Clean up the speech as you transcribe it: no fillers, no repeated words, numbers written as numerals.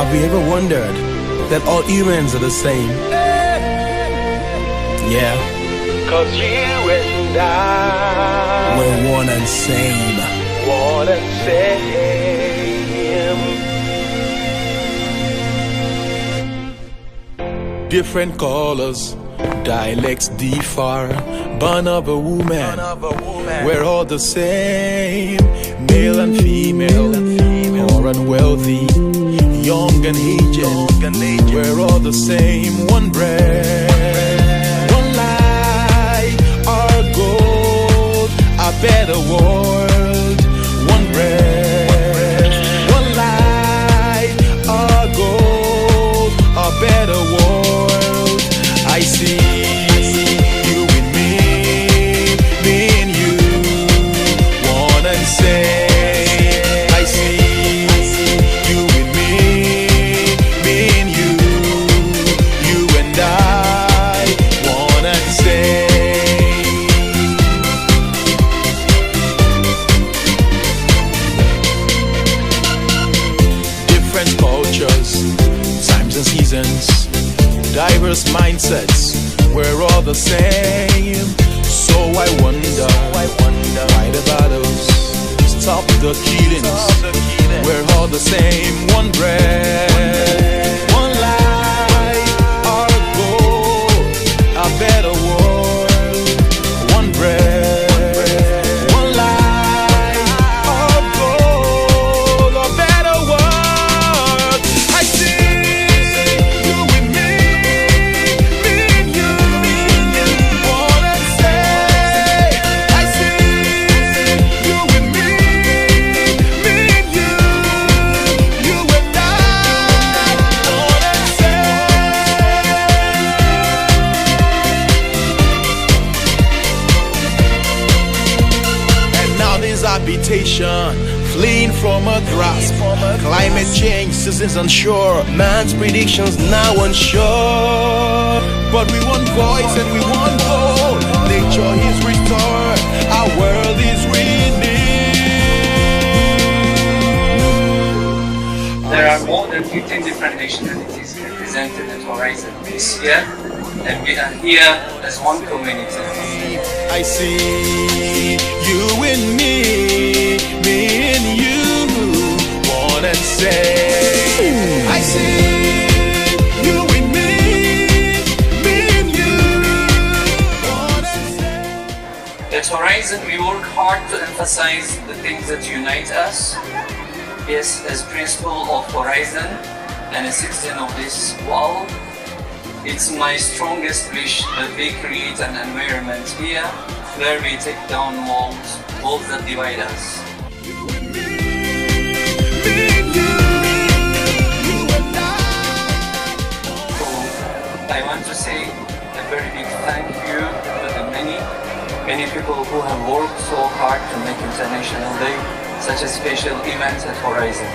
Have you ever wondered that all humans are the same? Yeah. 'Cause you and I, We're one and same. one and same. Different colors, dialects differ. Born of a woman, we're all the same. Male and female, poor and wealthy, young and aged, we're all the same. One breath, one life, our goal, a better world. One breath, one life, our goal, a better world. I see you and me and you, one and same. I see you and me and you and I, one and same. Different cultures, times and seasons, diverse mindsets, we're all the same. So I wonder why the battles stop the killings. We're all the same. One breath, one life, our goal, a better world. One breath, one life, our goal, a better world. I see you and me and you, one and same. I see you and me and you and I, one and same. And now there's habitation, fleeing from a grasp. Climate change, seasons unsure, man's predictions now unsure. But we want voice and we want goal. Nature is restored, our world is renewed. There are more than 15 different nationalities represented at Horizon this year, and we are here as one community. I see you and me and you, one and same. I see you and me and you, one and same. At Horizon, we work hard to emphasize the things that unite us. Yes, as principal of Horizon and a citizen of this world, it's my strongest wish that we create an environment here where we take down walls that divide us. So I want to say a very big thank you to the many people who have worked so hard to make International Day such a special event at Horizon.